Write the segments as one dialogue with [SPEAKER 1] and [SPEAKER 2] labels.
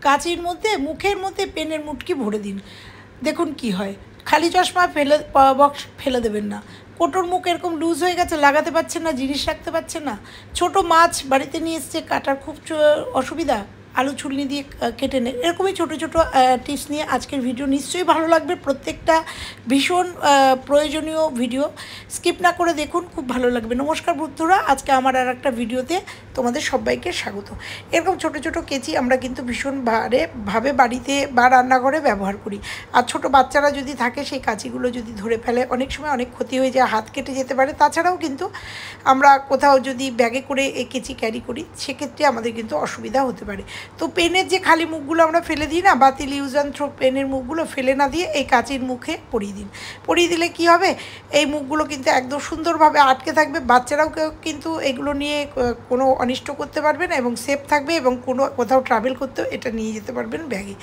[SPEAKER 1] কাঁচির মধ্যে মুখের মধ্যে পেনের মুটকি ভরে দিন, দেখুন কি হয়। খালি চশমা বক্স ফেলে দেবেন না। কোটোর মুখ এরকম লুজ হয়ে গেছে, লাগাতে পারছেন না, জিনিস রাখতে পারছেন না, ছোট মাছ বাড়িতে নিয়ে এসছে, কাটার খুব অসুবিধা, আলু ছুলনি দিয়ে কেটে নেন। এরকমই ছোটো ছোটো টিপস নিয়ে আজকের ভিডিও নিশ্চয়ই ভালো লাগবে। প্রত্যেকটা ভীষণ প্রয়োজনীয় ভিডিও, স্কিপ না করে দেখুন, খুব ভালো লাগবে। নমস্কার বন্ধুরা, আজকে আমার আর একটা ভিডিওতে তোমাদের সবাইকে স্বাগত। এরকম ছোটো ছোটো কেচি আমরা কিন্তু ভীষণ ভাবে বাড়িতে বা রান্নাঘরে ব্যবহার করি। আর ছোট বাচ্চারা যদি থাকে, সেই কাঁচিগুলো যদি ধরে ফেলে অনেক সময় অনেক ক্ষতি হয়ে যায়, হাত কেটে যেতে পারে। তাছাড়াও কিন্তু আমরা কোথাও যদি ব্যাগে করে এই কেচি ক্যারি করি, সেক্ষেত্রে আমাদের কিন্তু অসুবিধা হতে পারে। তো পেনের যে খালি মুখগুলো আমরা ফেলে দিই না, বাতিল ইউজ অ্যান্ড থ্রো পেনের মুখগুলো ফেলে না দিয়ে এই কাঁচির মুখে পরিয়ে দিন। পরিয়ে দিলে কি হবে, এই মুখগুলো কিন্তু একদম সুন্দরভাবে আটকে থাকবে। বাচ্চারাও কিন্তু এগুলো নিয়ে কোনো অনিষ্ট করতে পারবে না এবং সেফ থাকবে, এবং কোথাও ট্রাভেল করতেও এটা নিয়ে যেতে পারবেন ব্যাগে।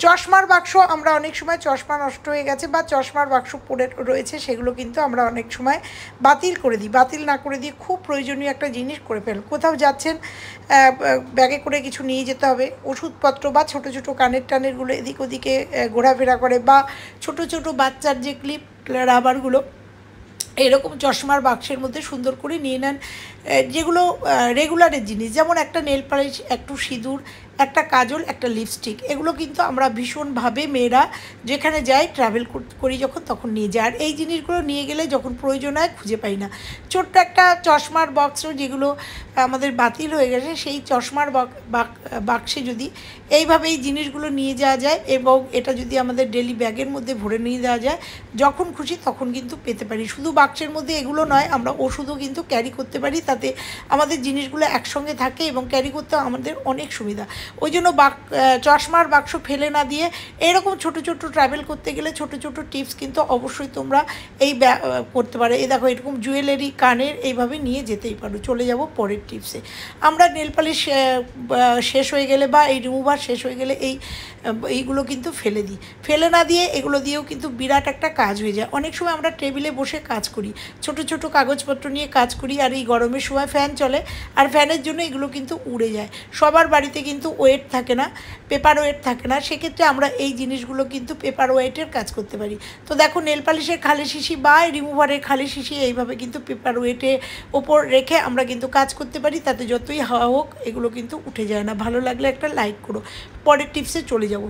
[SPEAKER 1] চশমার বাক্স, আমরা অনেক সময় চশমা নষ্ট হয়ে গেছে বা চশমার বাক্স পড়ে রয়েছে, সেগুলো কিন্তু আমরা অনেক সময় বাতিল করে দিই। বাতিল না করে দিয়ে খুব প্রয়োজনীয় একটা জিনিস করে ফেল। কোথাও যাচ্ছেন, ব্যাগে করে কিছু নিয়ে যেতে হবে, ওষুধপত্র বা ছোটো ছোটো কানের টানেরগুলো এদিক ওদিকে ঘোরাফেরা করে, বা ছোটো ছোটো বাচ্চার যে ক্লিপ রাবারগুলো এরকম চশমার বাক্সের মধ্যে সুন্দর করে নিয়ে নেন। যেগুলো রেগুলারের জিনিস, যেমন একটা নেল পালিশ, একটু সিঁদুর, একটা কাজল, একটা লিপস্টিক, এগুলো কিন্তু আমরা ভীষণভাবে মেয়েরা যেখানে যাই ট্রাভেল করি যখন, তখন নিয়ে যাই। আর এই জিনিসগুলো নিয়ে গেলে যখন প্রয়োজন হয় খুঁজে পাই না। ছোট্ট একটা চশমার বক্সও যেগুলো আমাদের বাতিল হয়ে গেছে, সেই চশমার বাক্সে যদি এইভাবে এই জিনিসগুলো নিয়ে যাওয়া যায়, এবং এটা যদি আমাদের ডেলি ব্যাগের মধ্যে ভরে নিয়ে যাওয়া যায়, যখন খুশি তখন কিন্তু পেতে পারি। শুধু বাক্সের মধ্যে এগুলো নয়, আমরা ওষুধও কিন্তু ক্যারি করতে পারি, তাতে আমাদের জিনিসগুলো একসঙ্গে থাকে এবং ক্যারি করতে আমাদের অনেক সুবিধা। ওই জন্য চশমার বাক্স ফেলে না দিয়ে এরকম ছোটো ছোটো ট্রাভেল করতে গেলে ছোটো ছোটো টিপস কিন্তু অবশ্যই তোমরা এই করতে পারো। এই দেখো, এরকম জুয়েলারি, কানের এইভাবে নিয়ে যেতেই পারো। চলে যাব পরের টিপসে। আমরা নেল পালিশ শেষ হয়ে গেলে বা এই রিমুভার শেষ হয়ে গেলে এইগুলো কিন্তু ফেলে দিই। ফেলে না দিয়ে এগুলো দিয়েও কিন্তু বিরাট একটা কাজ হয়ে যায়। অনেক সময় আমরা টেবিলে বসে কাজ করি, ছোটো ছোটো কাগজপত্র নিয়ে কাজ করি, আর এই গরমের সময় ফ্যান চলে, আর ফ্যানের জন্য এগুলো কিন্তু উড়ে যায়। সবার বাড়িতে কিন্তু ওয়েট থাকে না, পেপার ওয়েট থাকে না, সেক্ষেত্রে আমরা এই জিনিসগুলো কিন্তু পেপার ওয়েটের কাজ করতে পারি। তো দেখো, নেল পালিশের খালি শিশি বা রিমুভারের খালি শিশি এইভাবে কিন্তু পেপার ওয়েটের ওপর রেখে আমরা কিন্তু কাজ করতে পারি, তাতে যতই হাওয়া হোক এগুলো কিন্তু উঠে যায় না। ভালো লাগলে একটা লাইক করো। পরের টিপসে চলে যাব।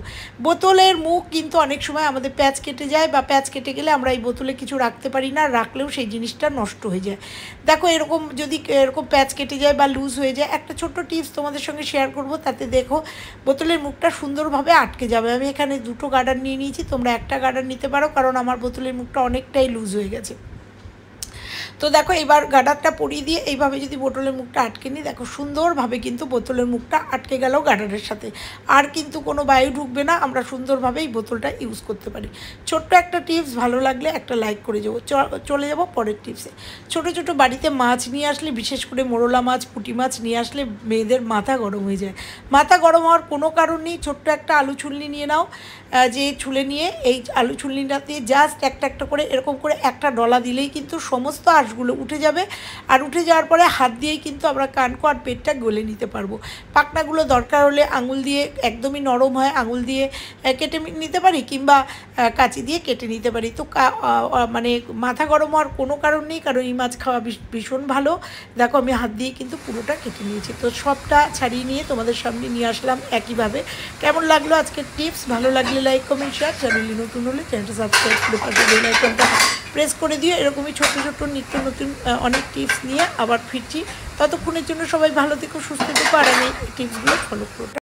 [SPEAKER 1] বোতলের মুখ কিন্তু অনেক সময় আমাদের প্যাচ কেটে যায়, বা প্যাচ কেটে গেলে আমরা এই বোতলে কিছু রাখতে পারি না, রাখলেও সেই জিনিসটা নষ্ট হয়ে যায়। দেখো, এরকম যদি এরকম প্যাচ কেটে যায় বা লুজ হয়ে যায়, একটা ছোট্ট টিপস তোমাদের সঙ্গে শেয়ার করব, তাতে দেখো বোতলের মুখটা সুন্দরভাবে আটকে যাবে। আমি এখানে দুটো গার্ডার নিয়ে নিয়েছি, তোমরা একটা গার্ডার নিতে পারো, কারণ আমার বোতলের মুখটা অনেকটাই লুজ হয়ে গেছে। তো দেখো, এবার গার্ডারটা পরিয়ে দিয়ে এইভাবে যদি বোতলের মুখটা আটকে নিই, দেখো সুন্দরভাবে কিন্তু বোতলের মুখটা আটকে গেল গার্ডারের সাথে, আর কিন্তু কোনো বায়ু ঢুকবে না। আমরা সুন্দরভাবে এই বোতলটা ইউজ করতে পারি। ছোট্ট একটা টিপস, ভালো লাগলে একটা লাইক করে যাবো। চলে যাব পরের টিপসে। ছোটো ছোটো বাড়িতে মাছ নিয়ে আসলে, বিশেষ করে মোরলা মাছ, পুঁটি মাছ নিয়ে আসলে মেয়েদের মাথা গরম হয়ে যায়। মাথা গরম হওয়ার কোনো কারণ নেই। ছোট্ট একটা আলু ছুলনি নিয়ে নাও, যে ছুলে নিয়ে এই আলু ছুলনিটাতে জাস্ট একটা একটা করে এরকম করে একটা ডলা দিলেই কিন্তু সমস্ত আঁশগুলো উঠে যাবে। আর উঠে যাওয়ার পরে হাত দিয়েই কিন্তু আমরা কানকো আর পেটটা গলে নিতে পারবো। পাখনাগুলো দরকার হলে আঙুল দিয়ে, একদমই নরম হয়, আঙুল দিয়ে কেটে নিতে পারি, কিংবা কাঁচি দিয়ে কেটে নিতে পারি। তো মানে মাথা গরম হওয়ার কোনো কারণ নেই, কারণ এই মাছ খাওয়া ভীষণ ভালো। দেখো, আমি হাত দিয়ে কিন্তু পুরোটা কেটে নিয়েছি। তো সবটা ছাড়িয়ে নিয়ে তোমাদের সামনে নিয়ে আসলাম একইভাবে। কেমন লাগলো আজকের টিপস? ভালো লাগলে লাইক, কমেন্ট, শেয়ার। চ্যানেলে নতুন হলে চ্যানেলটা সাবস্ক্রাইব করে পাশে বেল আইকনটা প্রেস করে দিও। এরকমই ছোট্ট ছোট্ট নিত্য নতুন অনেক টিপস নিয়ে আবার ফিরছি। ততক্ষণের জন্য সবাই ভালো থেকো, সুস্থ থেকো, আর আমি এই টিপসগুলো ফলো করো।